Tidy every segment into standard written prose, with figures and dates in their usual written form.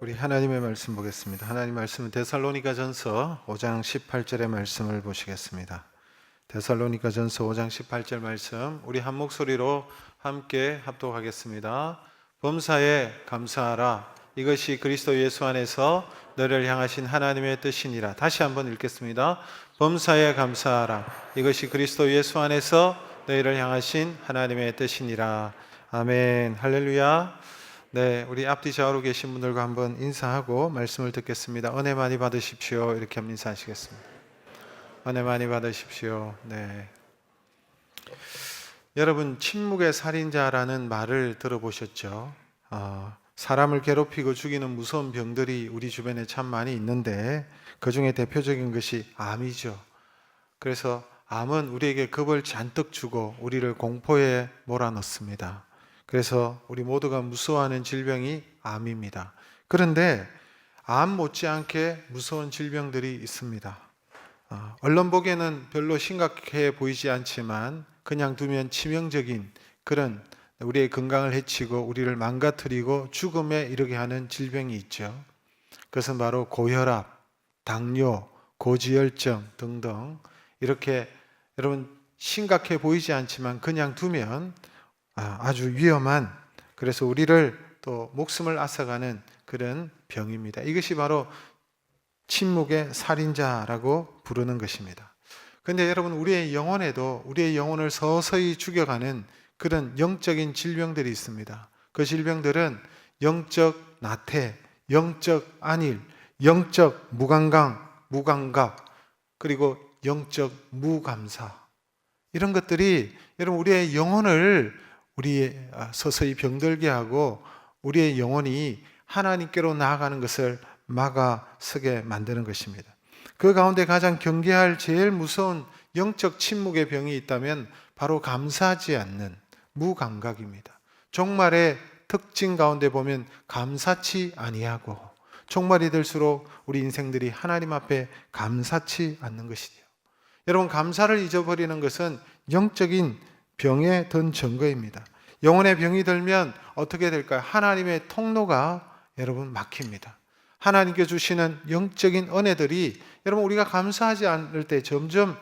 우리 하나님의 말씀 보겠습니다. 하나님 말씀은 데살로니가전서 5장 18절의 말씀을 보시겠습니다. 데살로니가전서 5장 18절 말씀 우리 한 목소리로 함께 합독하겠습니다. 범사에 감사하라. 이것이 그리스도 예수 안에서 너를 향하신 하나님의 뜻이니라. 다시 한번 읽겠습니다. 범사에 감사하라. 이것이 그리스도 예수 안에서 너희를 향하신 하나님의 뜻이니라. 아멘. 할렐루야. 네, 우리 앞뒤 좌우로 계신 분들과 한번 인사하고 말씀을 듣겠습니다. 은혜 많이 받으십시오. 이렇게 한번 인사하시겠습니다. 은혜 많이 받으십시오. 네. 여러분, 침묵의 살인자라는 말을 들어보셨죠? 사람을 괴롭히고 죽이는 무서운 병들이 우리 주변에 참 많이 있는데 그 중에 대표적인 것이 암이죠. 그래서 암은 우리에게 겁을 잔뜩 주고 우리를 공포에 몰아넣습니다. 그래서 우리 모두가 무서워하는 질병이 암입니다. 그런데 암 못지않게 무서운 질병들이 있습니다. 언론 보기에는 별로 심각해 보이지 않지만 그냥 두면 치명적인 그런 우리의 건강을 해치고 우리를 망가뜨리고 죽음에 이르게 하는 질병이 있죠. 그것은 바로 고혈압, 당뇨, 고지혈증 등등 이렇게 여러분 심각해 보이지 않지만 그냥 두면 아주 위험한, 그래서 우리를 또 목숨을 앗아가는 그런 병입니다. 이것이 바로 침묵의 살인자라고 부르는 것입니다. 그런데 여러분, 우리의 영혼에도 우리의 영혼을 서서히 죽여가는 그런 영적인 질병들이 있습니다. 그 질병들은 영적 나태, 영적 안일, 영적 무감각, 그리고 영적 무감사, 이런 것들이 여러분 우리의 영혼을 서서히 병들게 하고 우리의 영혼이 하나님께로 나아가는 것을 막아서게 만드는 것입니다. 그 가운데 가장 경계할 제일 무서운 영적 침묵의 병이 있다면 바로 감사하지 않는 무감각입니다. 종말의 특징 가운데 보면 감사치 아니하고, 종말이 될수록 우리 인생들이 하나님 앞에 감사치 않는 것이죠. 여러분, 감사를 잊어버리는 것은 영적인 병에 든 증거입니다. 영혼의 병이 들면 어떻게 될까요? 하나님의 통로가 여러분 막힙니다. 하나님께 주시는 영적인 은혜들이 여러분 우리가 감사하지 않을 때 점점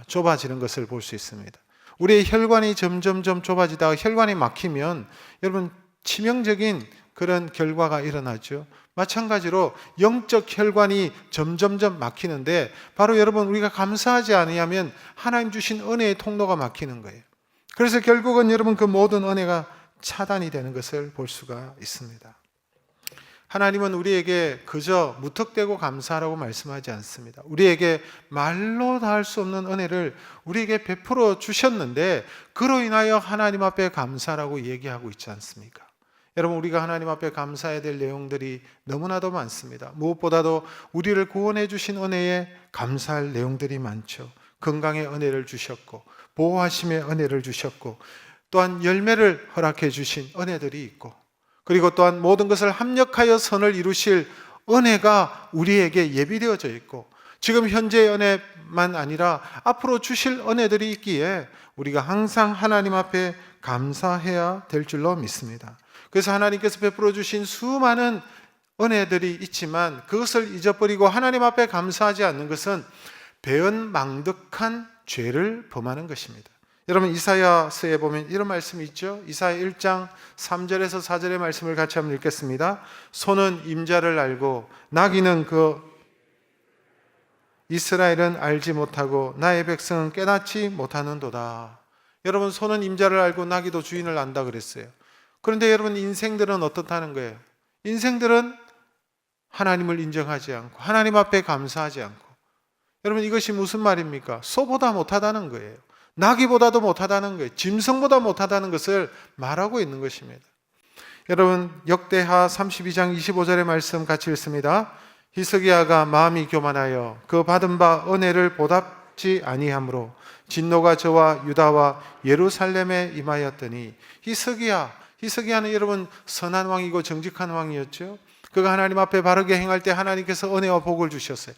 좁아지는 것을 볼 수 있습니다. 우리의 혈관이 점점 좁아지다가 혈관이 막히면 여러분 치명적인 그런 결과가 일어나죠. 마찬가지로 영적 혈관이 점점 막히는데 바로 여러분 우리가 감사하지 아니하면 하나님 주신 은혜의 통로가 막히는 거예요. 그래서 결국은 여러분 그 모든 은혜가 차단이 되는 것을 볼 수가 있습니다. 하나님은 우리에게 그저 무턱대고 감사하라고 말씀하지 않습니다. 우리에게 말로 다 할 수 없는 은혜를 우리에게 베풀어 주셨는데 그로 인하여 하나님 앞에 감사라고 얘기하고 있지 않습니까? 여러분, 우리가 하나님 앞에 감사해야 될 내용들이 너무나도 많습니다. 무엇보다도 우리를 구원해 주신 은혜에 감사할 내용들이 많죠. 건강의 은혜를 주셨고 보호하심의 은혜를 주셨고 또한 열매를 허락해 주신 은혜들이 있고, 그리고 또한 모든 것을 합력하여 선을 이루실 은혜가 우리에게 예비되어져 있고, 지금 현재의 은혜만 아니라 앞으로 주실 은혜들이 있기에 우리가 항상 하나님 앞에 감사해야 될 줄로 믿습니다. 그래서 하나님께서 베풀어 주신 수많은 은혜들이 있지만 그것을 잊어버리고 하나님 앞에 감사하지 않는 것은 배은망덕한 죄를 범하는 것입니다. 여러분, 이사야서에 보면 이런 말씀이 있죠. 이사야 1장 3절에서 4절의 말씀을 같이 한번 읽겠습니다. 소는 임자를 알고 나귀는 이스라엘은 알지 못하고 나의 백성은 깨닫지 못하는도다. 여러분, 소는 임자를 알고 나귀도 주인을 안다 그랬어요. 그런데 여러분, 인생들은 어떻다는 거예요? 인생들은 하나님을 인정하지 않고 하나님 앞에 감사하지 않고, 여러분 이것이 무슨 말입니까? 소보다 못하다는 거예요. 나귀보다도 못하다는 거예요. 짐승보다 못하다는 것을 말하고 있는 것입니다. 여러분, 역대하 32장 25절의 말씀 같이 읽습니다. 히스기야가 마음이 교만하여 그 받은 바 은혜를 보답지 아니하므로 진노가 저와 유다와 예루살렘에 임하였더니, 히스기야는 여러분 선한 왕이고 정직한 왕이었죠. 그가 하나님 앞에 바르게 행할 때 하나님께서 은혜와 복을 주셨어요.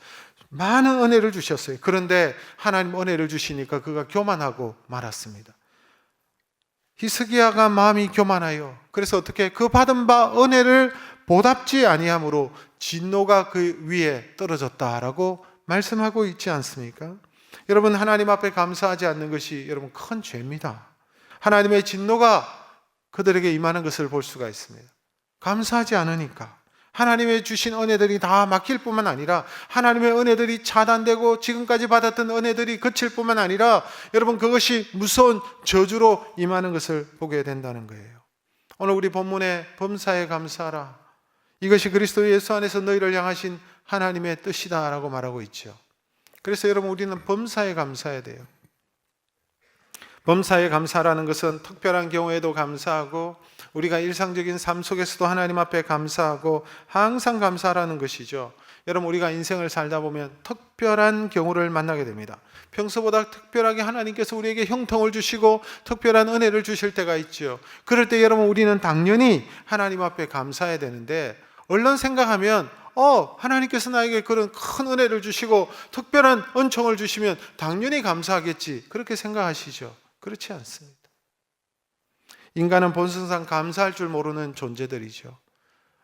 많은 은혜를 주셨어요. 그런데 하나님 은혜를 주시니까 그가 교만하고 말았습니다. 히스기야가 마음이 교만하여, 그래서 어떻게 그 받은 바 은혜를 보답지 아니함으로 진노가 그 위에 떨어졌다라고 말씀하고 있지 않습니까? 여러분, 하나님 앞에 감사하지 않는 것이 여러분 큰 죄입니다. 하나님의 진노가 그들에게 임하는 것을 볼 수가 있습니다. 감사하지 않으니까. 하나님의 주신 은혜들이 다 막힐 뿐만 아니라 하나님의 은혜들이 차단되고 지금까지 받았던 은혜들이 그칠 뿐만 아니라 여러분, 그것이 무서운 저주로 임하는 것을 보게 된다는 거예요. 오늘 우리 본문에 범사에 감사하라, 이것이 그리스도 예수 안에서 너희를 향하신 하나님의 뜻이다라고 말하고 있죠. 그래서 여러분, 우리는 범사에 감사해야 돼요. 범사에 감사라는 것은 특별한 경우에도 감사하고 우리가 일상적인 삶 속에서도 하나님 앞에 감사하고 항상 감사하라는 것이죠. 여러분, 우리가 인생을 살다 보면 특별한 경우를 만나게 됩니다. 평소보다 특별하게 하나님께서 우리에게 형통을 주시고 특별한 은혜를 주실 때가 있죠. 그럴 때 여러분, 우리는 당연히 하나님 앞에 감사해야 되는데, 얼른 생각하면 하나님께서 나에게 그런 큰 은혜를 주시고 특별한 은총을 주시면 당연히 감사하겠지, 그렇게 생각하시죠. 그렇지 않습니다. 인간은 본성상 감사할 줄 모르는 존재들이죠.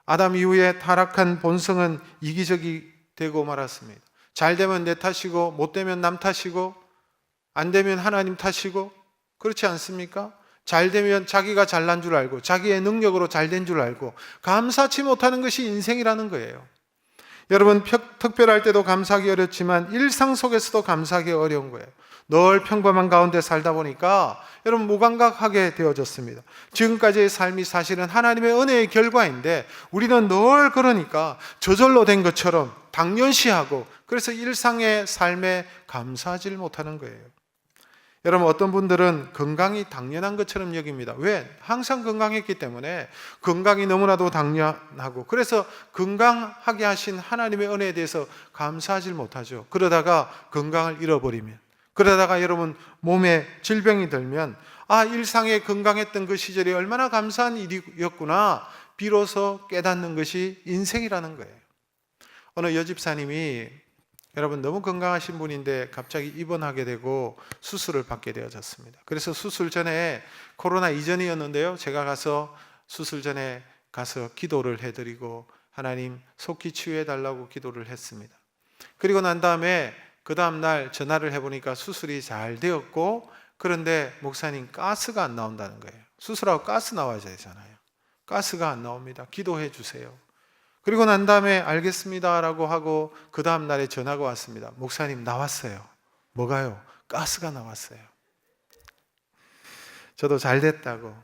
아담 이후에 타락한 본성은 이기적이 되고 말았습니다. 잘 되면 내 탓이고 못 되면 남 탓이고 안 되면 하나님 탓이고, 그렇지 않습니까? 잘 되면 자기가 잘난 줄 알고 자기의 능력으로 잘 된 줄 알고 감사치 못하는 것이 인생이라는 거예요. 여러분, 특별할 때도 감사하기 어렵지만 일상 속에서도 감사하기 어려운 거예요. 늘 평범한 가운데 살다 보니까 여러분 무감각하게 되어졌습니다. 지금까지의 삶이 사실은 하나님의 은혜의 결과인데 우리는 늘 그러니까 저절로 된 것처럼 당연시하고, 그래서 일상의 삶에 감사하지 못하는 거예요. 여러분, 어떤 분들은 건강이 당연한 것처럼 여깁니다. 왜? 항상 건강했기 때문에 건강이 너무나도 당연하고, 그래서 건강하게 하신 하나님의 은혜에 대해서 감사하지 못하죠. 그러다가 건강을 잃어버리면, 그러다가 여러분 몸에 질병이 들면 일상에 건강했던 그 시절이 얼마나 감사한 일이었구나, 비로소 깨닫는 것이 인생이라는 거예요. 어느 여집사님이 여러분 너무 건강하신 분인데 갑자기 입원하게 되고 수술을 받게 되어졌습니다. 그래서 수술 전에, 코로나 이전이었는데요, 제가 가서 수술 전에 가서 기도를 해드리고 하나님 속히 치유해 달라고 기도를 했습니다. 그리고 난 다음에 그 다음날 전화를 해보니까 수술이 잘 되었고, 그런데 목사님 가스가 안 나온다는 거예요. 수술하고 가스 나와야 되잖아요. 가스가 안 나옵니다. 기도해 주세요. 그리고 난 다음에 알겠습니다라고 하고 그 다음 날에 전화가 왔습니다. 목사님 나왔어요. 뭐가요? 가스가 나왔어요. 저도 잘 됐다고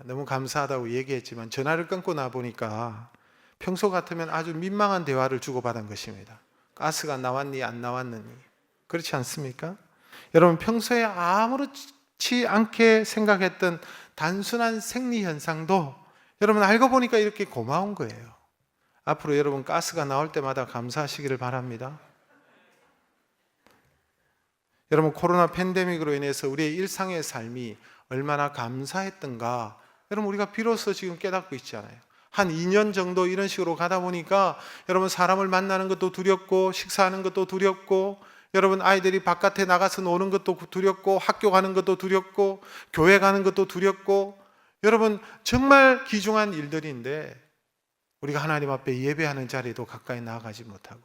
너무 감사하다고 얘기했지만 전화를 끊고 나보니까 평소 같으면 아주 민망한 대화를 주고받은 것입니다. 가스가 나왔니 안 나왔느니. 그렇지 않습니까? 여러분, 평소에 아무렇지 않게 생각했던 단순한 생리 현상도 여러분 알고 보니까 이렇게 고마운 거예요. 앞으로 여러분 가스가 나올 때마다 감사하시기를 바랍니다. 여러분, 코로나 팬데믹으로 인해서 우리의 일상의 삶이 얼마나 감사했던가 여러분 우리가 비로소 지금 깨닫고 있잖아요. 한 2년 정도 이런 식으로 가다 보니까 여러분 사람을 만나는 것도 두렵고 식사하는 것도 두렵고, 여러분 아이들이 바깥에 나가서 노는 것도 두렵고 학교 가는 것도 두렵고 교회 가는 것도 두렵고, 여러분 정말 귀중한 일들인데 우리가 하나님 앞에 예배하는 자리에도 가까이 나아가지 못하고,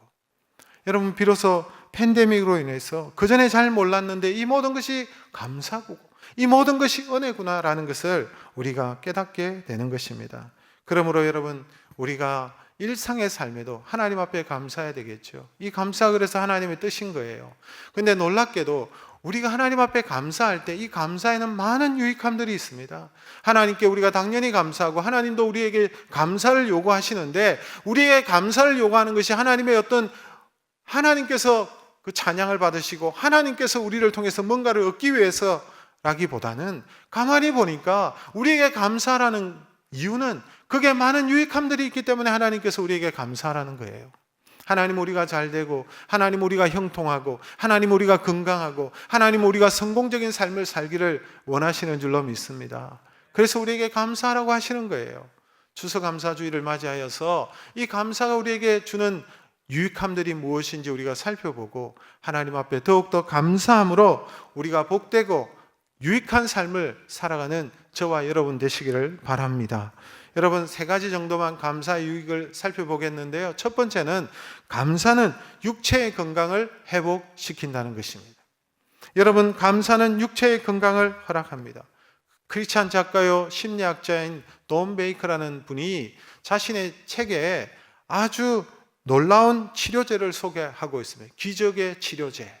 여러분 비로소 팬데믹으로 인해서 그전에 잘 몰랐는데 이 모든 것이 감사고 이 모든 것이 은혜구나라는 것을 우리가 깨닫게 되는 것입니다. 그러므로 여러분, 우리가 일상의 삶에도 하나님 앞에 감사해야 되겠죠. 이 감사가 그래서 하나님의 뜻인 거예요. 근데 놀랍게도 우리가 하나님 앞에 감사할 때 이 감사에는 많은 유익함들이 있습니다. 하나님께 우리가 당연히 감사하고 하나님도 우리에게 감사를 요구하시는데, 우리에게 감사를 요구하는 것이 하나님의 어떤, 하나님께서 그 찬양을 받으시고 하나님께서 우리를 통해서 뭔가를 얻기 위해서라기보다는 가만히 보니까 우리에게 감사하라는 이유는 그게 많은 유익함들이 있기 때문에 하나님께서 우리에게 감사하라는 거예요. 하나님 우리가 잘 되고, 하나님 우리가 형통하고, 하나님 우리가 건강하고, 하나님 우리가 성공적인 삶을 살기를 원하시는 줄로 믿습니다. 그래서 우리에게 감사하라고 하시는 거예요. 추수감사주의를 맞이하여서 이 감사가 우리에게 주는 유익함들이 무엇인지 우리가 살펴보고 하나님 앞에 더욱더 감사함으로 우리가 복되고 유익한 삶을 살아가는 저와 여러분 되시기를 바랍니다. 여러분, 세 가지 정도만 감사 유익을 살펴보겠는데요. 첫 번째는 감사는 육체의 건강을 회복시킨다는 것입니다. 여러분, 감사는 육체의 건강을 허락합니다. 크리스찬 작가요 심리학자인 돈 베이커라는 분이 자신의 책에 아주 놀라운 치료제를 소개하고 있습니다. 기적의 치료제,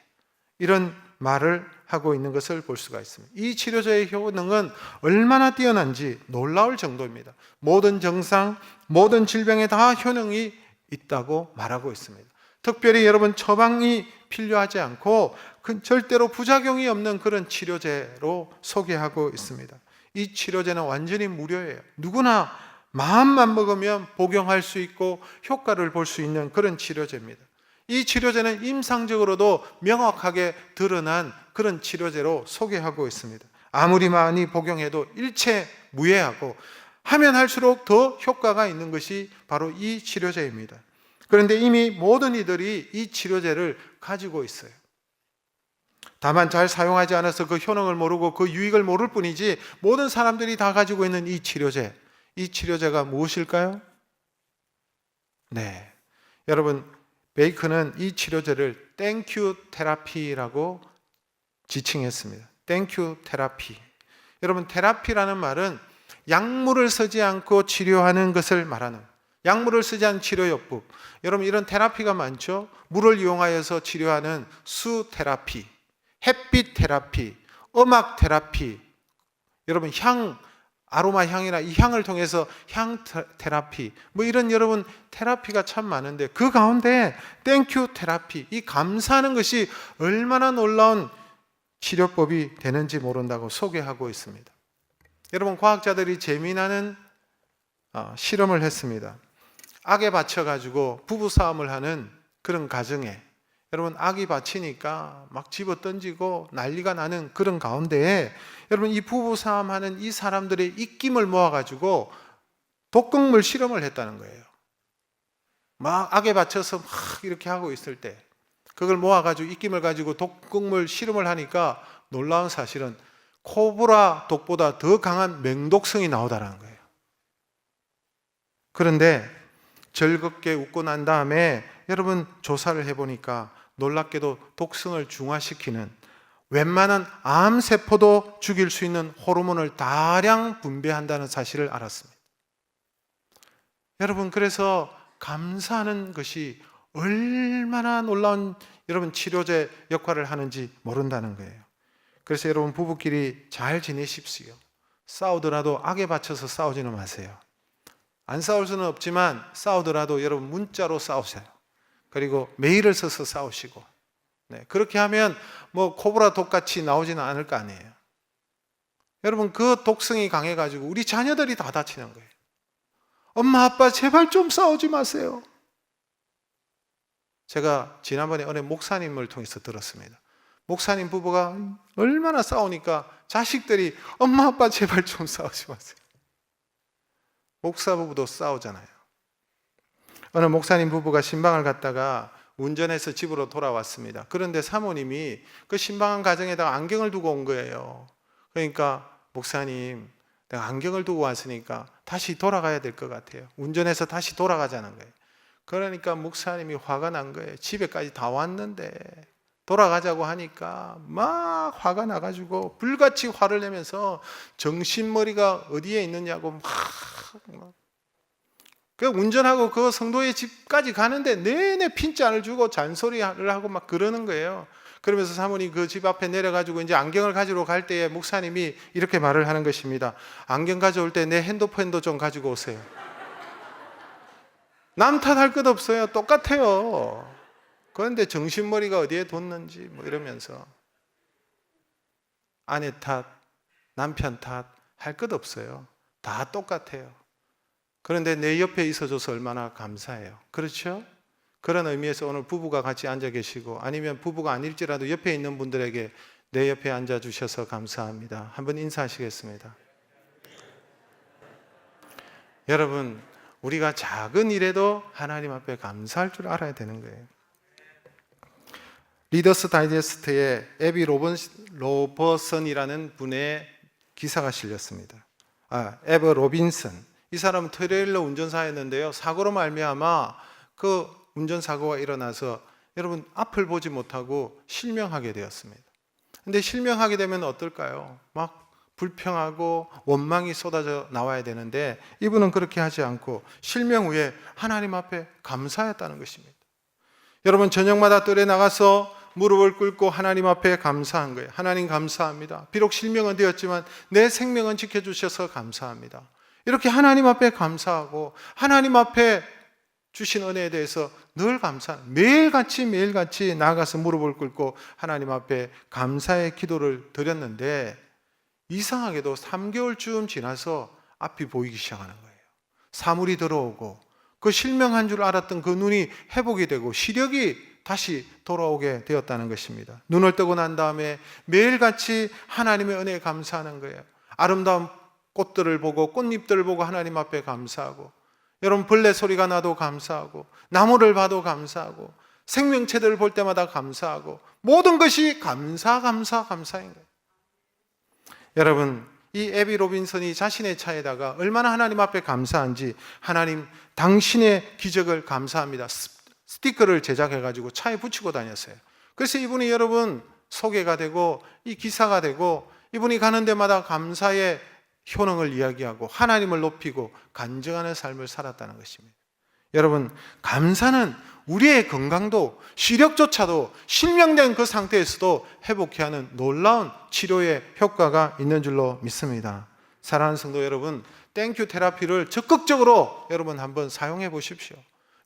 이런 말을 하고 있는 것을 볼 수가 있습니다. 이 치료제의 효능은 얼마나 뛰어난지 놀라울 정도입니다. 모든 증상, 모든 질병에 다 효능이 있다고 말하고 있습니다. 특별히 여러분, 처방이 필요하지 않고 절대로 부작용이 없는 그런 치료제로 소개하고 있습니다. 이 치료제는 완전히 무료예요. 누구나 마음만 먹으면 복용할 수 있고 효과를 볼 수 있는 그런 치료제입니다. 이 치료제는 임상적으로도 명확하게 드러난 그런 치료제로 소개하고 있습니다. 아무리 많이 복용해도 일체 무해하고 하면 할수록 더 효과가 있는 것이 바로 이 치료제입니다. 그런데 이미 모든 이들이 이 치료제를 가지고 있어요. 다만 잘 사용하지 않아서 그 효능을 모르고 그 유익을 모를 뿐이지, 모든 사람들이 다 가지고 있는 이 치료제, 이 치료제가 무엇일까요? 네, 여러분, 베이커는 이 치료제를 땡큐 테라피라고 지칭했습니다. 땡큐 테라피. 여러분, 테라피라는 말은 약물을 쓰지 않고 치료하는 것을 말하는, 약물을 쓰지 않은 치료요법. 여러분, 이런 테라피가 많죠. 물을 이용하여서 치료하는 수 테라피, 햇빛 테라피, 음악 테라피, 여러분, 아로마 향이나 이 향을 통해서 향 테라피, 뭐 이런 여러분 테라피가 참 많은데, 그 가운데 땡큐 테라피, 이 감사하는 것이 얼마나 놀라운 치료법이 되는지 모른다고 소개하고 있습니다. 여러분, 과학자들이 재미나는 실험을 했습니다. 악에 받쳐가지고 부부싸움을 하는 그런 가정에, 여러분, 악이 받치니까 막 집어 던지고 난리가 나는 그런 가운데에, 여러분, 이 부부싸움하는 이 사람들의 입김을 모아가지고 독극물 실험을 했다는 거예요. 막 악에 받쳐서 막 이렇게 하고 있을 때 그걸 모아가지고 입김을 가지고 독극물 실험을 하니까 놀라운 사실은 코브라 독보다 더 강한 맹독성이 나오더라는 거예요. 그런데 즐겁게 웃고 난 다음에 여러분 조사를 해보니까 놀랍게도 독성을 중화시키는, 웬만한 암세포도 죽일 수 있는 호르몬을 다량 분비한다는 사실을 알았습니다. 여러분, 그래서 감사하는 것이 얼마나 놀라운 여러분 치료제 역할을 하는지 모른다는 거예요. 그래서 여러분, 부부끼리 잘 지내십시오. 싸우더라도 악에 받쳐서 싸우지는 마세요. 안 싸울 수는 없지만 싸우더라도 여러분 문자로 싸우세요. 그리고 메일을 써서 싸우시고, 네, 그렇게 하면 뭐 코브라 독같이 나오지는 않을 거 아니에요. 여러분, 그 독성이 강해가지고 우리 자녀들이 다 다치는 거예요. 엄마 아빠 제발 좀 싸우지 마세요. 제가 지난번에 어느 목사님을 통해서 들었습니다. 목사님 부부가 얼마나 싸우니까 자식들이 엄마 아빠 제발 좀 싸우지 마세요. 목사 부부도 싸우잖아요. 어느 목사님 부부가 신방을 갔다가 운전해서 집으로 돌아왔습니다. 그런데 사모님이 그 신방한 가정에다가 안경을 두고 온 거예요. 그러니까 목사님, 내가 안경을 두고 왔으니까 다시 돌아가야 될 것 같아요. 운전해서 다시 돌아가자는 거예요. 그러니까 목사님이 화가 난 거예요. 집에까지 다 왔는데 돌아가자고 하니까 막 화가 나가지고 불같이 화를 내면서 정신머리가 어디에 있느냐고 막 그 운전하고 그 성도의 집까지 가는데 내내 핀잔을 주고 잔소리를 하고 막 그러는 거예요. 그러면서 사모님 그 집 앞에 내려가지고 이제 안경을 가지러 갈 때에 목사님이 이렇게 말을 하는 것입니다. 안경 가져올 때 내 핸드폰도 좀 가지고 오세요. 남 탓할 것 없어요. 똑같아요. 그런데 정신머리가 어디에 뒀는지 뭐 이러면서 아내 탓, 남편 탓 할 것 없어요. 다 똑같아요. 그런데 내 옆에 있어줘서 얼마나 감사해요. 그렇죠? 그런 의미에서 오늘 부부가 같이 앉아 계시고, 아니면 부부가 아닐지라도 옆에 있는 분들에게 내 옆에 앉아 주셔서 감사합니다. 한번 인사하시겠습니다. 여러분, 우리가 작은 일에도 하나님 앞에 감사할 줄 알아야 되는 거예요. 리더스 다이제스트에 에비 로버슨이라는 분의 기사가 실렸습니다. 에버 로빈슨, 이 사람은 트레일러 운전사였는데요. 사고로 말미암아 그 운전사고가 일어나서 여러분 앞을 보지 못하고 실명하게 되었습니다. 근데 실명하게 되면 어떨까요? 막 불평하고 원망이 쏟아져 나와야 되는데 이분은 그렇게 하지 않고 실명 후에 하나님 앞에 감사했다는 것입니다. 여러분 저녁마다 뜰에 나가서 무릎을 꿇고 하나님 앞에 감사한 거예요. 하나님 감사합니다. 비록 실명은 되었지만 내 생명은 지켜주셔서 감사합니다. 이렇게 하나님 앞에 감사하고 하나님 앞에 주신 은혜에 대해서 늘 매일같이 나아가서 무릎을 꿇고 하나님 앞에 감사의 기도를 드렸는데 이상하게도 3개월쯤 지나서 앞이 보이기 시작하는 거예요. 사물이 들어오고 그 실명한 줄 알았던 그 눈이 회복이 되고 시력이 다시 돌아오게 되었다는 것입니다. 눈을 뜨고 난 다음에 매일같이 하나님의 은혜에 감사하는 거예요. 아름다운 꽃들을 보고 꽃잎들을 보고 하나님 앞에 감사하고 여러분 벌레 소리가 나도 감사하고 나무를 봐도 감사하고 생명체들을 볼 때마다 감사하고 모든 것이 감사인 거예요. 여러분 이 애비 로빈슨이 자신의 차에다가 얼마나 하나님 앞에 감사한지 하나님 당신의 기적을 감사합니다 스티커를 제작해가지고 차에 붙이고 다녔어요. 그래서 이분이 여러분 소개가 되고 이 기사가 되고 이분이 가는 데마다 감사의 효능을 이야기하고 하나님을 높이고 간증하는 삶을 살았다는 것입니다. 여러분 감사는 우리의 건강도 시력조차도 실명된 그 상태에서도 회복케 하는 놀라운 치료의 효과가 있는 줄로 믿습니다. 사랑하는 성도 여러분, 땡큐 테라피를 적극적으로 여러분 한번 사용해 보십시오.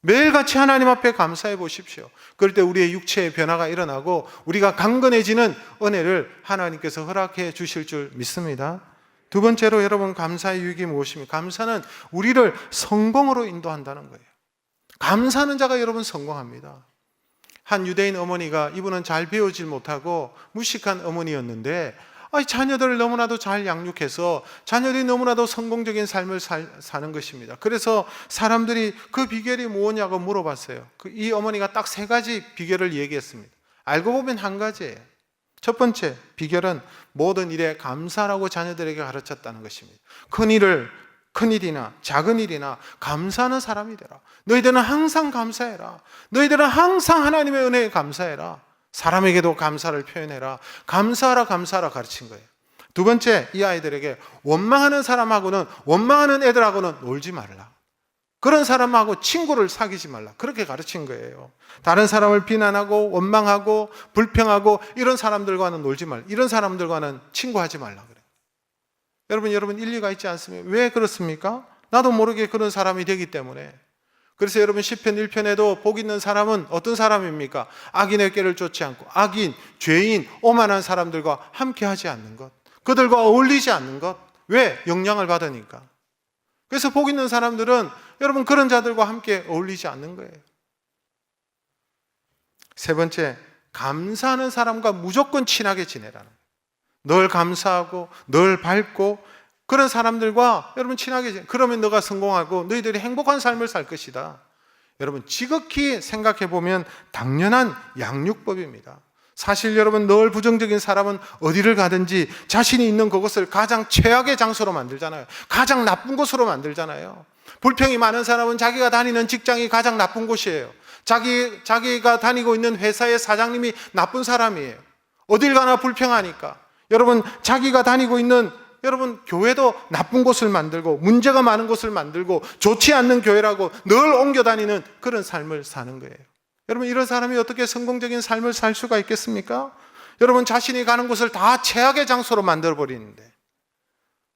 매일같이 하나님 앞에 감사해 보십시오. 그럴 때 우리의 육체의 변화가 일어나고 우리가 강건해지는 은혜를 하나님께서 허락해 주실 줄 믿습니다. 두 번째로 여러분 감사의 유익이 무엇입니까? 감사는 우리를 성공으로 인도한다는 거예요. 감사하는 자가 여러분 성공합니다. 한 유대인 어머니가 이분은 잘 배우질 못하고 무식한 어머니였는데 자녀들을 너무나도 잘 양육해서 자녀들이 너무나도 성공적인 삶을 사는 것입니다. 그래서 사람들이 그 비결이 뭐냐고 물어봤어요. 이 어머니가 딱 3가지 비결을 얘기했습니다. 알고 보면 한 가지예요. 첫 번째 비결은 모든 일에 감사라고 자녀들에게 가르쳤다는 것입니다. 큰일이나 작은 일이나 감사하는 사람이 되라. 너희들은 항상 감사해라. 너희들은 항상 하나님의 은혜에 감사해라. 사람에게도 감사를 표현해라. 감사하라 가르친 거예요. 두 번째, 이 아이들에게 원망하는 사람하고는 원망하는 애들하고는 놀지 말라. 그런 사람하고 친구를 사귀지 말라. 그렇게 가르친 거예요. 다른 사람을 비난하고 원망하고 불평하고 이런 사람들과는 놀지 말라. 이런 사람들과는 친구하지 말라 그래요. 여러분 일리가 있지 않습니까? 왜 그렇습니까? 나도 모르게 그런 사람이 되기 때문에. 그래서 여러분 시편 1편에도 복 있는 사람은 어떤 사람입니까? 악인의 꾀를 쫓지 않고 악인, 죄인, 오만한 사람들과 함께 하지 않는 것. 그들과 어울리지 않는 것. 왜? 영향을 받으니까. 그래서 복 있는 사람들은 여러분 그런 자들과 함께 어울리지 않는 거예요. 세 번째, 감사하는 사람과 무조건 친하게 지내라는 거예요. 늘 감사하고 늘 밝고 그런 사람들과 여러분 친하게 지내. 그러면 너가 성공하고 너희들이 행복한 삶을 살 것이다. 여러분 지극히 생각해 보면 당연한 양육법입니다. 사실 여러분 늘 부정적인 사람은 어디를 가든지 자신이 있는 그곳을 가장 최악의 장소로 만들잖아요. 가장 나쁜 곳으로 만들잖아요. 불평이 많은 사람은 자기가 다니는 직장이 가장 나쁜 곳이에요. 자기가 다니고 있는 회사의 사장님이 나쁜 사람이에요. 어딜 가나 불평하니까. 여러분 자기가 다니고 있는 여러분 교회도 나쁜 곳을 만들고 문제가 많은 곳을 만들고 좋지 않는 교회라고 늘 옮겨 다니는 그런 삶을 사는 거예요. 여러분 이런 사람이 어떻게 성공적인 삶을 살 수가 있겠습니까? 여러분 자신이 가는 곳을 다 최악의 장소로 만들어 버리는데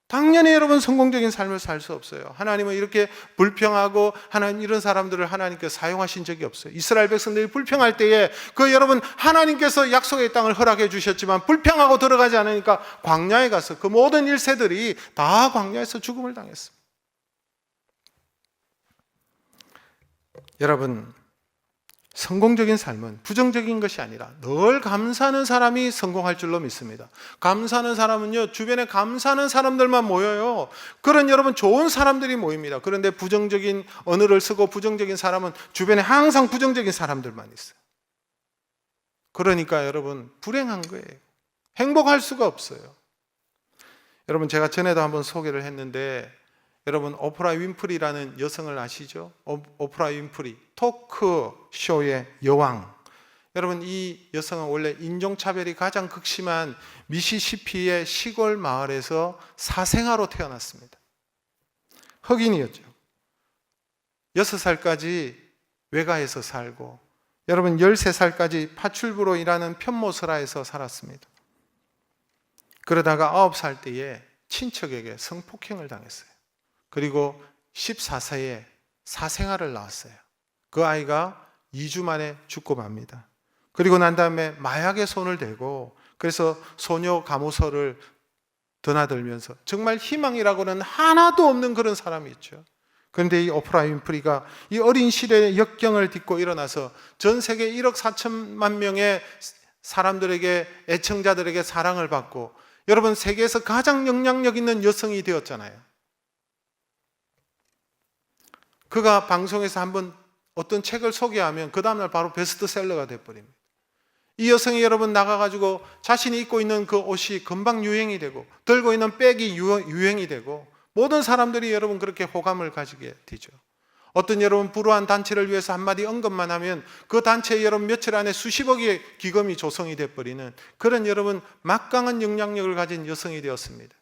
당연히 여러분 성공적인 삶을 살 수 없어요. 하나님은 이렇게 불평하고 하나님 이런 사람들을 하나님께서 사용하신 적이 없어요. 이스라엘 백성들이 불평할 때에 여러분 하나님께서 약속의 땅을 허락해 주셨지만 불평하고 들어가지 않으니까 광야에 가서 그 모든 1세들이 다 광야에서 죽음을 당했습니다. 여러분 성공적인 삶은 부정적인 것이 아니라 늘 감사하는 사람이 성공할 줄로 믿습니다. 감사하는 사람은요, 주변에 감사하는 사람들만 모여요. 그런 여러분 좋은 사람들이 모입니다. 그런데 부정적인 언어를 쓰고 부정적인 사람은 주변에 항상 부정적인 사람들만 있어요. 그러니까 여러분 불행한 거예요. 행복할 수가 없어요. 여러분 제가 전에도 한번 소개를 했는데 여러분 오프라 윈프리라는 여성을 아시죠? 오프라 윈프리, 토크쇼의 여왕. 여러분 이 여성은 원래 인종차별이 가장 극심한 미시시피의 시골 마을에서 사생아로 태어났습니다. 흑인이었죠. 6살까지 외가에서 살고 여러분 13살까지 파출부로 일하는 편모설화에서 살았습니다. 그러다가 9살 때에 친척에게 성폭행을 당했어요. 그리고 14세에 사생아를 낳았어요. 그 아이가 2주 만에 죽고 맙니다. 그리고 난 다음에 마약에 손을 대고 그래서 소녀 감호소를 드나들면서 정말 희망이라고는 하나도 없는 그런 사람이 있죠. 그런데 이 오프라 윈프리가 이 어린 시대의 역경을 딛고 일어나서 전 세계 1억 4천만 명의 사람들에게, 애청자들에게 사랑을 받고 여러분 세계에서 가장 영향력 있는 여성이 되었잖아요. 그가 방송에서 한번 어떤 책을 소개하면 그 다음날 바로 베스트셀러가 돼버립니다. 이 여성이 여러분 나가가지고 자신이 입고 있는 그 옷이 금방 유행이 되고 들고 있는 백이 유행이 되고 모든 사람들이 여러분 그렇게 호감을 가지게 되죠. 어떤 여러분 불우한 단체를 위해서 한마디 언급만 하면 그 단체에 여러분 며칠 안에 수십억의 기금이 조성이 돼버리는 그런 여러분 막강한 영향력을 가진 여성이 되었습니다.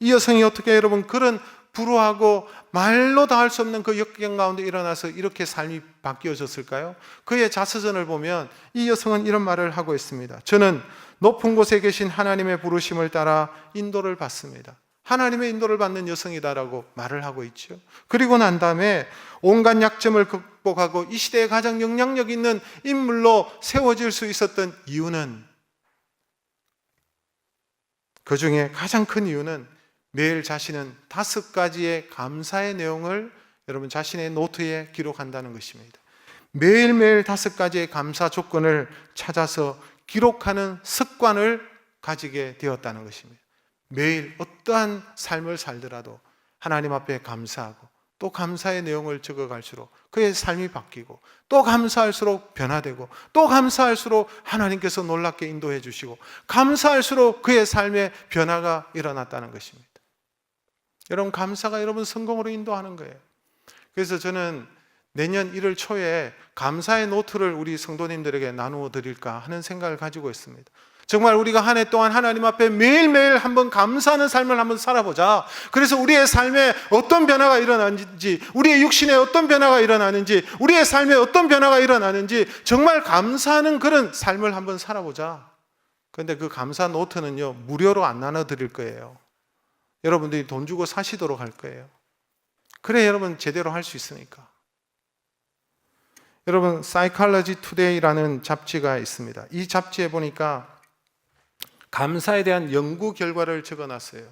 이 여성이 어떻게 여러분 그런 불우하고 말로 다 할 수 없는 그 역경 가운데 일어나서 이렇게 삶이 바뀌어졌을까요? 그의 자서전을 보면 이 여성은 이런 말을 하고 있습니다. 저는 높은 곳에 계신 하나님의 부르심을 따라 인도를 받습니다. 하나님의 인도를 받는 여성이다라고 말을 하고 있죠. 그리고 난 다음에 온갖 약점을 극복하고 이 시대에 가장 영향력 있는 인물로 세워질 수 있었던 이유는, 그 중에 가장 큰 이유는 매일 자신은 5가지의 감사의 내용을 여러분 자신의 노트에 기록한다는 것입니다. 매일매일 5가지의 감사 조건을 찾아서 기록하는 습관을 가지게 되었다는 것입니다. 매일 어떠한 삶을 살더라도 하나님 앞에 감사하고 또 감사의 내용을 적어갈수록 그의 삶이 바뀌고 또 감사할수록 변화되고 또 감사할수록 하나님께서 놀랍게 인도해 주시고 감사할수록 그의 삶에 변화가 일어났다는 것입니다. 여러분 감사가 여러분 성공으로 인도하는 거예요. 그래서 저는 내년 1월 초에 감사의 노트를 우리 성도님들에게 나누어 드릴까 하는 생각을 가지고 있습니다. 정말 우리가 한 해 동안 하나님 앞에 매일매일 한번 감사하는 삶을 한번 살아보자. 그래서 우리의 삶에 어떤 변화가 일어나는지, 우리의 육신에 어떤 변화가 일어나는지, 우리의 삶에 어떤 변화가 일어나는지 정말 감사하는 그런 삶을 한번 살아보자. 그런데 그 감사 노트는요 무료로 안 나눠드릴 거예요. 여러분들이 돈 주고 사시도록 할 거예요. 그래 여러분 제대로 할 수 있으니까. 여러분 Psychology Today라는 잡지가 있습니다. 이 잡지에 보니까 감사에 대한 연구 결과를 적어놨어요.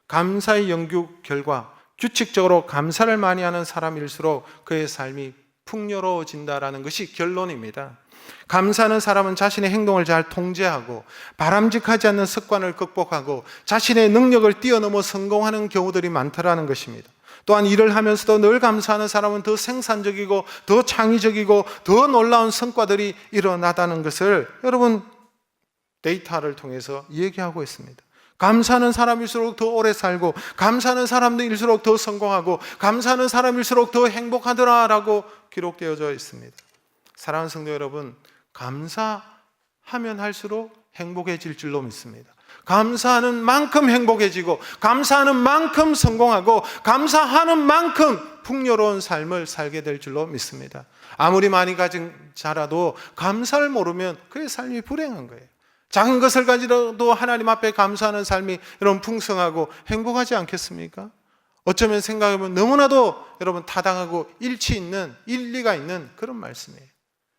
감사의 연구 결과, 규칙적으로 감사를 많이 하는 사람일수록 그의 삶이 풍요로워진다라는 것이 결론입니다. 감사하는 사람은 자신의 행동을 잘 통제하고 바람직하지 않는 습관을 극복하고 자신의 능력을 뛰어넘어 성공하는 경우들이 많다라는 것입니다. 또한 일을 하면서도 늘 감사하는 사람은 더 생산적이고 더 창의적이고 더 놀라운 성과들이 일어나다는 것을 여러분 데이터를 통해서 얘기하고 있습니다. 감사하는 사람일수록 더 오래 살고 감사하는 사람들일수록 더 성공하고 감사하는 사람일수록 더 행복하더라라고 기록되어져 있습니다. 사랑하는 성도 여러분, 감사하면 할수록 행복해질 줄로 믿습니다. 감사하는 만큼 행복해지고 감사하는 만큼 성공하고 감사하는 만큼 풍요로운 삶을 살게 될 줄로 믿습니다. 아무리 많이 가진 자라도 감사를 모르면 그의 삶이 불행한 거예요. 작은 것을 가지고도 하나님 앞에 감사하는 삶이 여러분 풍성하고 행복하지 않겠습니까? 어쩌면 생각해보면 너무나도 여러분 타당하고 일리가 있는 그런 말씀이에요.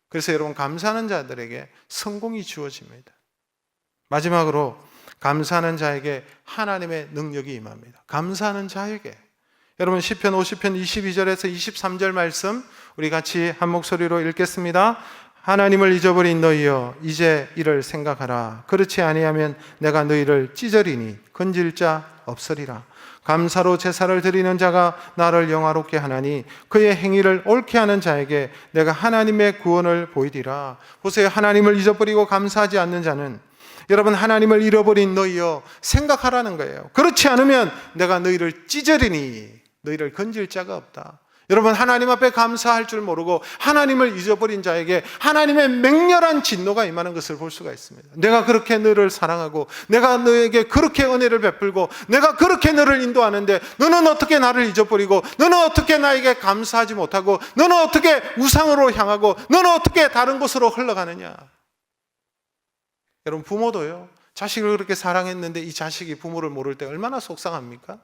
그래서 여러분 감사하는 자들에게 성공이 주어집니다. 마지막으로 감사하는 자에게 하나님의 능력이 임합니다. 감사하는 자에게. 여러분 시편 50편 22절에서 23절 말씀 우리 같이 한 목소리로 읽겠습니다. 하나님을 잊어버린 너희여 이제 이를 생각하라. 그렇지 아니하면 내가 너희를 찢으리니 건질 자 없으리라. 감사로 제사를 드리는 자가 나를 영화롭게 하나니 그의 행위를 옳게 하는 자에게 내가 하나님의 구원을 보이리라. 보세요. 하나님을 잊어버리고 감사하지 않는 자는 여러분 하나님을 잃어버린 너희여 생각하라는 거예요. 그렇지 않으면 내가 너희를 찢으리니 너희를 건질 자가 없다. 여러분, 하나님 앞에 감사할 줄 모르고 하나님을 잊어버린 자에게 하나님의 맹렬한 진노가 임하는 것을 볼 수가 있습니다. 내가 그렇게 너를 사랑하고 내가 너에게 그렇게 은혜를 베풀고 내가 그렇게 너를 인도하는데 너는 어떻게 나를 잊어버리고 너는 어떻게 나에게 감사하지 못하고 너는 어떻게 우상으로 향하고 너는 어떻게 다른 곳으로 흘러가느냐. 여러분, 부모도요, 자식을 그렇게 사랑했는데 이 자식이 부모를 모를 때 얼마나 속상합니까?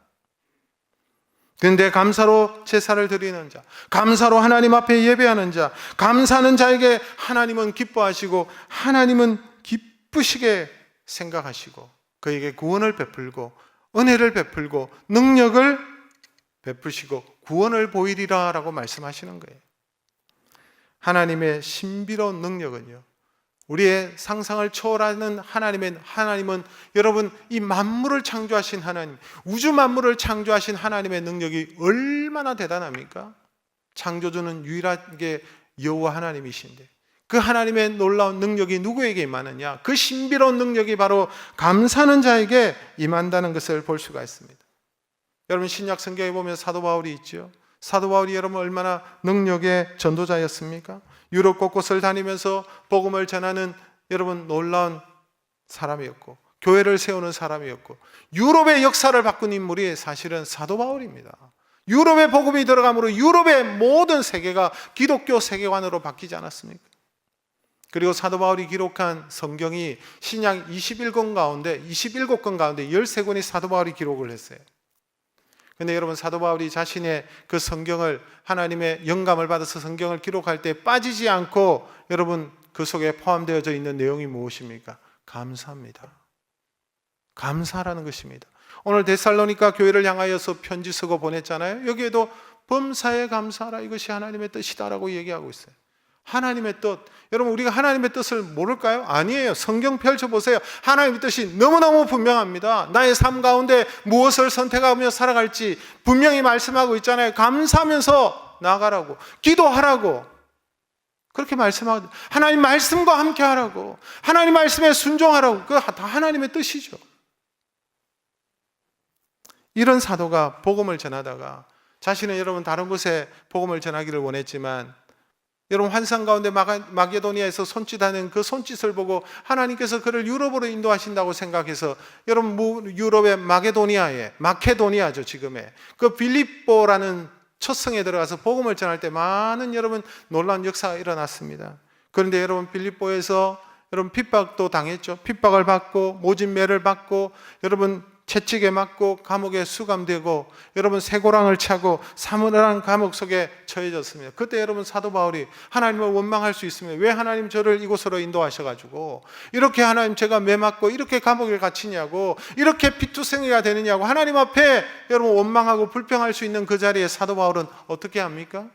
그런데 감사로 제사를 드리는 자, 감사로 하나님 앞에 예배하는 자, 감사하는 자에게 하나님은 기뻐하시고 하나님은 기쁘시게 생각하시고 그에게 구원을 베풀고 은혜를 베풀고 능력을 베푸시고 구원을 보이리라 라고 말씀하시는 거예요. 하나님의 신비로운 능력은요, 우리의 상상을 초월하는 하나님은 여러분, 이 만물을 창조하신 하나님, 우주 만물을 창조하신 하나님의 능력이 얼마나 대단합니까? 창조주는 유일하게 여호와 하나님이신데 그 하나님의 놀라운 능력이 누구에게 임하느냐? 그 신비로운 능력이 바로 감사하는 자에게 임한다는 것을 볼 수가 있습니다. 여러분, 신약 성경에 보면 사도 바울이 있죠. 사도 바울이 여러분 얼마나 능력의 전도자였습니까? 유럽 곳곳을 다니면서 복음을 전하는 여러분 놀라운 사람이었고 교회를 세우는 사람이었고 유럽의 역사를 바꾼 인물이 사실은 사도 바울입니다. 유럽의 복음이 들어감으로 유럽의 모든 세계가 기독교 세계관으로 바뀌지 않았습니까? 그리고 사도 바울이 기록한 성경이 신약 21권 가운데 13권이 사도 바울이 기록을 했어요. 근데 여러분, 사도 바울이 자신의 그 성경을 하나님의 영감을 받아서 성경을 기록할 때 빠지지 않고 여러분 그 속에 포함되어져 있는 내용이 무엇입니까? 감사합니다. 감사라는 것입니다. 오늘 데살로니가 교회를 향하여서 편지 쓰고 보냈잖아요. 여기에도 범사에 감사하라, 이것이 하나님의 뜻이다라고 얘기하고 있어요. 하나님의 뜻, 여러분 우리가 하나님의 뜻을 모를까요? 아니에요. 성경 펼쳐보세요. 하나님의 뜻이 너무너무 분명합니다. 나의 삶 가운데 무엇을 선택하며 살아갈지 분명히 말씀하고 있잖아요. 감사하면서 나아가라고, 기도하라고 그렇게 말씀하고, 하나님 말씀과 함께 하라고, 하나님 말씀에 순종하라고, 그거 다 하나님의 뜻이죠. 이런 사도가 복음을 전하다가 자신은 여러분 다른 곳에 복음을 전하기를 원했지만 여러분 환상 가운데 마게도니아에서 손짓하는 그 손짓을 보고 하나님께서 그를 유럽으로 인도하신다고 생각해서 여러분 유럽의 마케도니아죠 지금의 그 빌립보라는 첫 성에 들어가서 복음을 전할 때 많은 여러분 놀라운 역사가 일어났습니다. 그런데 여러분 빌립보에서 여러분 핍박도 당했죠. 핍박을 받고 모진매를 받고 여러분 채찍에 맞고 감옥에 수감되고 여러분 쇠고랑을 차고 사물한 감옥 속에 처해졌습니다. 그때 여러분 사도 바울이 하나님을 원망할 수 있습니다. 왜 하나님 저를 이곳으로 인도하셔가지고 이렇게 하나님 제가 매 맞고 이렇게 감옥에 갇히냐고, 이렇게 피투성이가 되느냐고 하나님 앞에 여러분 원망하고 불평할 수 있는 그 자리에 사도 바울은 어떻게 합니까?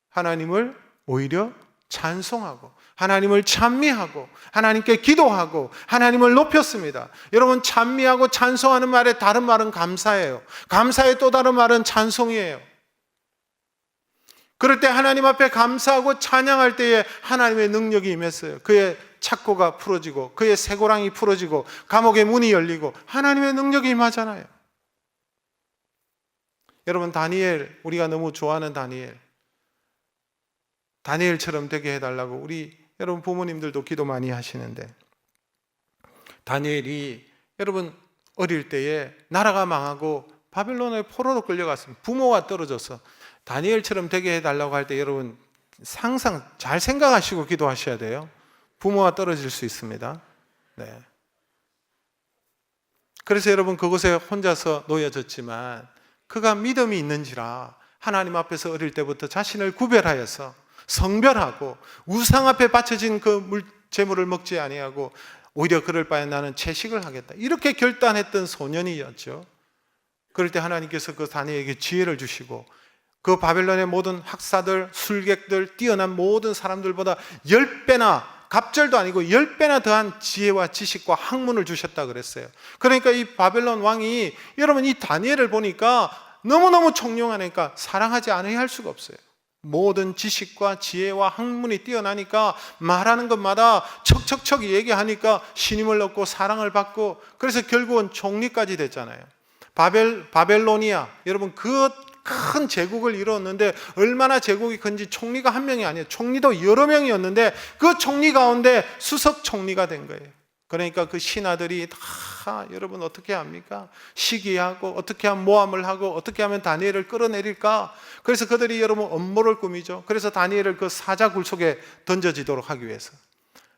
하나님을 오히려 찬송하고 하나님을 찬미하고 하나님께 기도하고 하나님을 높였습니다. 여러분 찬미하고 찬송하는 말의 다른 말은 감사예요. 감사의 또 다른 말은 찬송이에요. 그럴 때 하나님 앞에 감사하고 찬양할 때에 하나님의 능력이 임했어요. 그의 착고가 풀어지고 그의 쇠고랑이 풀어지고 감옥의 문이 열리고 하나님의 능력이 임하잖아요. 여러분 다니엘, 우리가 너무 좋아하는 다니엘처럼 되게 해달라고 우리 여러분 부모님들도 기도 많이 하시는데, 다니엘이 여러분 어릴 때에 나라가 망하고 바벨론의 포로로 끌려갔습니다. 부모가 떨어져서 다니엘처럼 되게 해달라고 할 때 여러분 항상 잘 생각하시고 기도하셔야 돼요. 부모가 떨어질 수 있습니다. 네. 그래서 여러분 그곳에 혼자서 놓여졌지만 그가 믿음이 있는지라 하나님 앞에서 어릴 때부터 자신을 구별하여서 성별하고 우상 앞에 바쳐진 그 재물을 먹지 아니하고 오히려 그럴 바에 나는 채식을 하겠다, 이렇게 결단했던 소년이었죠. 그럴 때 하나님께서 그 다니엘에게 지혜를 주시고 그 바벨론의 모든 학사들, 술객들, 뛰어난 모든 사람들보다 10배나, 갑절도 아니고 10배나 더한 지혜와 지식과 학문을 주셨다 그랬어요. 그러니까 이 바벨론 왕이 여러분 이 다니엘을 보니까 너무너무 총명하니까 사랑하지 않아야 할 수가 없어요. 모든 지식과 지혜와 학문이 뛰어나니까 말하는 것마다 척척척 얘기하니까 신임을 얻고 사랑을 받고, 그래서 결국은 총리까지 됐잖아요. 바벨로니아, 여러분 그 큰 제국을 이루었는데 얼마나 제국이 큰지 총리가 한 명이 아니에요. 총리도 여러 명이었는데 그 총리 가운데 수석 총리가 된 거예요. 그러니까 그 신하들이 다 여러분 어떻게 합니까? 시기하고 어떻게 하면 모함을 하고 어떻게 하면 다니엘을 끌어내릴까? 그래서 그들이 여러분 음모를 꾸미죠. 그래서 다니엘을 그 사자굴 속에 던져지도록 하기 위해서.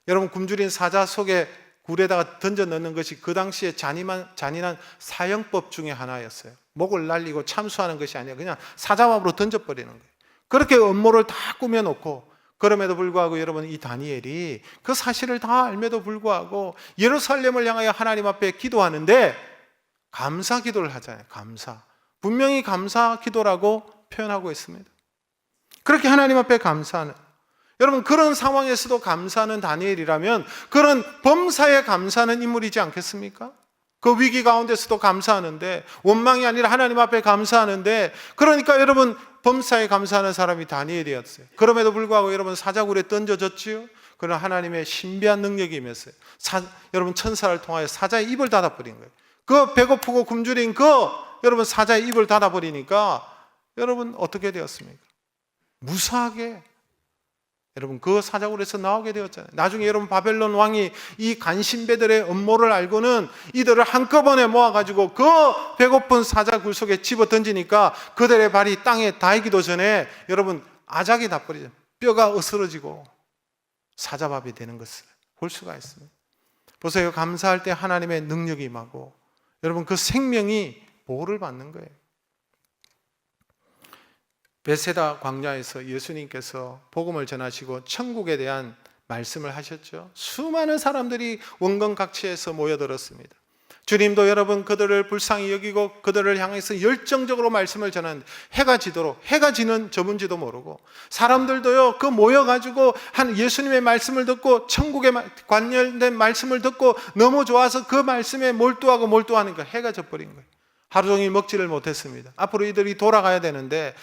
여러분 굶주린 사자 속에 굴에다가 던져 넣는 것이 그 당시에 잔인한 사형법 중에 하나였어요. 목을 날리고 참수하는 것이 아니라 그냥 사자밥으로 던져버리는 거예요. 그렇게 음모를 다 꾸며놓고 그럼에도 불구하고 여러분 이 다니엘이 그 사실을 다 알면도 불구하고 예루살렘을 향하여 하나님 앞에 기도하는데 감사 기도를 하잖아요. 감사. 분명히 감사 기도라고 표현하고 있습니다. 그렇게 하나님 앞에 감사하는, 여러분 그런 상황에서도 감사하는 다니엘이라면 그런 범사에 감사하는 인물이지 않겠습니까? 그 위기 가운데서도 감사하는데, 원망이 아니라 하나님 앞에 감사하는데, 그러니까 여러분 범사에 감사하는 사람이 다니엘이었어요. 그럼에도 불구하고 여러분 사자굴에 던져졌지요. 그러나 하나님의 신비한 능력이 임했어요. 여러분 천사를 통하여 사자의 입을 닫아버린 거예요. 그 배고프고 굶주린 여러분 사자의 입을 닫아버리니까 여러분 어떻게 되었습니까? 무사하게 여러분 그 사자굴에서 나오게 되었잖아요. 나중에 여러분 바벨론 왕이 이 간신배들의 음모를 알고는 이들을 한꺼번에 모아가지고 그 배고픈 사자굴 속에 집어 던지니까 그들의 발이 땅에 닿기도 전에 여러분 아작이 나버리죠. 뼈가 으스러지고 사자밥이 되는 것을 볼 수가 있습니다. 보세요. 감사할 때 하나님의 능력이 임하고 여러분 그 생명이 보호를 받는 거예요. 베세다 광야에서 예수님께서 복음을 전하시고 천국에 대한 말씀을 하셨죠. 수많은 사람들이 원근각지에서 모여들었습니다. 주님도 여러분 그들을 불쌍히 여기고 그들을 향해서 열정적으로 말씀을 전하는데 해가 지도록, 해가 지는 저문지도 모르고 사람들도요 그 모여가지고 한 예수님의 말씀을 듣고 천국에 관련된 말씀을 듣고 너무 좋아서 그 말씀에 몰두하니까 해가 져버린 거예요. 하루 종일 먹지를 못했습니다. 앞으로 이들이 돌아가야 되는데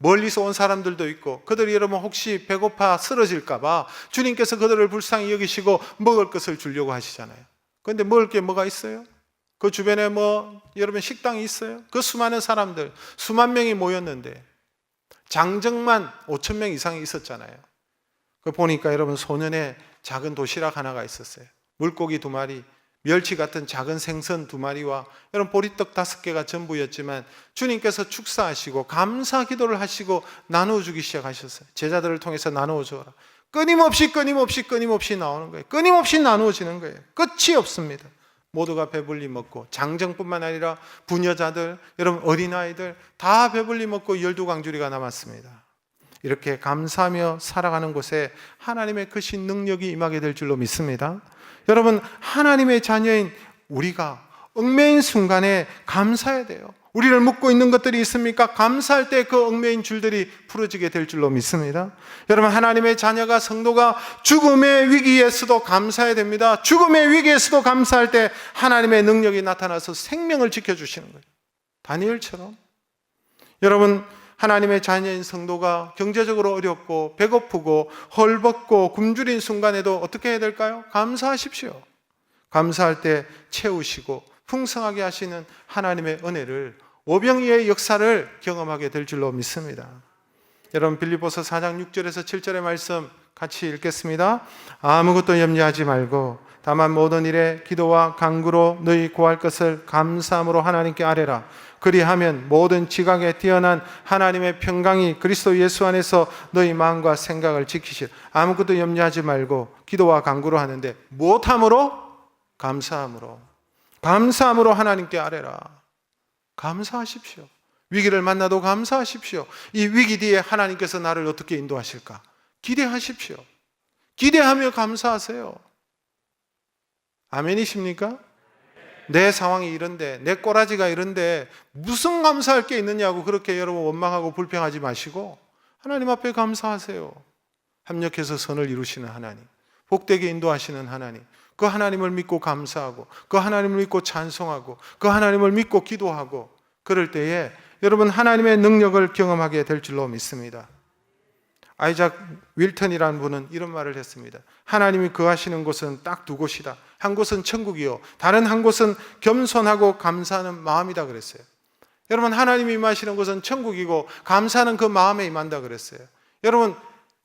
멀리서 온 사람들도 있고 그들이 여러분 혹시 배고파 쓰러질까 봐 주님께서 그들을 불쌍히 여기시고 먹을 것을 주려고 하시잖아요. 그런데 먹을 게 뭐가 있어요? 그 주변에 여러분 식당이 있어요? 그 수많은 사람들, 수만 명이 모였는데 장정만 5천 명 이상이 있었잖아요. 그 보니까 여러분 소년의 작은 도시락 하나가 있었어요. 물고기 2마리, 멸치 같은 작은 생선 2마리와 여러분 보리떡 5개가 전부였지만 주님께서 축사하시고 감사 기도를 하시고 나누어주기 시작하셨어요. 제자들을 통해서 나누어줘라. 끊임없이 나오는 거예요. 끊임없이 나누어지는 거예요. 끝이 없습니다. 모두가 배불리 먹고 장정뿐만 아니라 부녀자들, 여러분 어린아이들 다 배불리 먹고 12광주리가 남았습니다. 이렇게 감사하며 살아가는 곳에 하나님의 크신 능력이 임하게 될 줄로 믿습니다. 여러분 하나님의 자녀인 우리가 얽매인 순간에 감사해야 돼요. 우리를 묶고 있는 것들이 있습니까? 감사할 때 그 얽매인 줄들이 풀어지게 될 줄로 믿습니다. 여러분 하나님의 자녀가 성도가 죽음의 위기에서도 감사해야 됩니다. 죽음의 위기에서도 감사할 때 하나님의 능력이 나타나서 생명을 지켜주시는 거예요. 다니엘처럼 여러분 하나님의 자녀인 성도가 경제적으로 어렵고 배고프고 헐벗고 굶주린 순간에도 어떻게 해야 될까요? 감사하십시오. 감사할 때 채우시고 풍성하게 하시는 하나님의 은혜를 오병이의 역사를 경험하게 될 줄로 믿습니다. 여러분 빌립보서 4장 6절에서 7절의 말씀 같이 읽겠습니다. 아무것도 염려하지 말고 다만 모든 일에 기도와 간구로 너희 구할 것을 감사함으로 하나님께 아뢰라. 그리하면 모든 지각에 뛰어난 하나님의 평강이 그리스도 예수 안에서 너희 마음과 생각을 지키시라. 아무것도 염려하지 말고 기도와 간구로 하는데 무엇함으로? 감사함으로 하나님께 아뢰라. 감사하십시오. 위기를 만나도 감사하십시오. 이 위기 뒤에 하나님께서 나를 어떻게 인도하실까? 기대하십시오. 기대하며 감사하세요. 아멘이십니까? 내 상황이 이런데, 내 꼬라지가 이런데 무슨 감사할 게 있느냐고 그렇게 여러분 원망하고 불평하지 마시고 하나님 앞에 감사하세요. 합력해서 선을 이루시는 하나님, 복되게 인도하시는 하나님, 그 하나님을 믿고 감사하고 그 하나님을 믿고 찬송하고 그 하나님을 믿고 기도하고 그럴 때에 여러분 하나님의 능력을 경험하게 될 줄로 믿습니다. 아이작 윌턴이라는 분은 이런 말을 했습니다. 하나님이 거하시는 곳은 딱 2곳이다. 한 곳은 천국이요, 다른 한 곳은 겸손하고 감사하는 마음이다 그랬어요. 여러분, 하나님이 임하시는 곳은 천국이고 감사는 그 마음에 임한다 그랬어요. 여러분,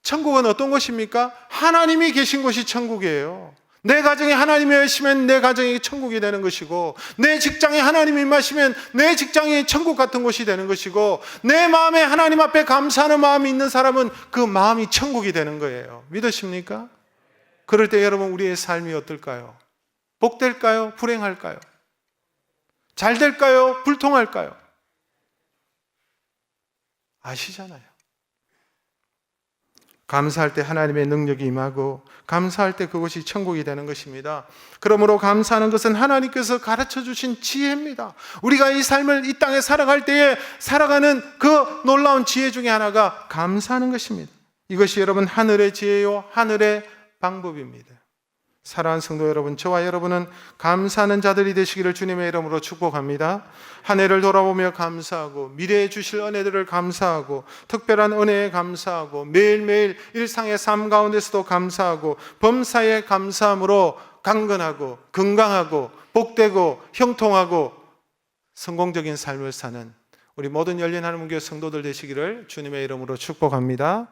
천국은 어떤 곳입니까? 하나님이 계신 곳이 천국이에요. 내 가정에 하나님이 계시면 내 가정이 천국이 되는 것이고, 내 직장에 하나님이 임하시면 내 직장이 천국 같은 곳이 되는 것이고, 내 마음에 하나님 앞에 감사하는 마음이 있는 사람은 그 마음이 천국이 되는 거예요. 믿으십니까? 그럴 때 여러분, 우리의 삶이 어떨까요? 복될까요? 불행할까요? 잘 될까요? 불통할까요? 아시잖아요. 감사할 때 하나님의 능력이 임하고, 감사할 때 그것이 천국이 되는 것입니다. 그러므로 감사하는 것은 하나님께서 가르쳐 주신 지혜입니다. 우리가 이 삶을 이 땅에 살아갈 때에 살아가는 그 놀라운 지혜 중에 하나가 감사하는 것입니다. 이것이 여러분 하늘의 지혜요, 하늘의 방법입니다. 사랑하는 성도 여러분, 저와 여러분은 감사하는 자들이 되시기를 주님의 이름으로 축복합니다. 한 해를 돌아보며 감사하고, 미래에 주실 은혜들을 감사하고, 특별한 은혜에 감사하고, 매일매일 일상의 삶 가운데서도 감사하고, 범사에 감사함으로 강건하고 건강하고 복되고 형통하고 성공적인 삶을 사는 우리 모든 열린 하나님의 교회 성도들 되시기를 주님의 이름으로 축복합니다.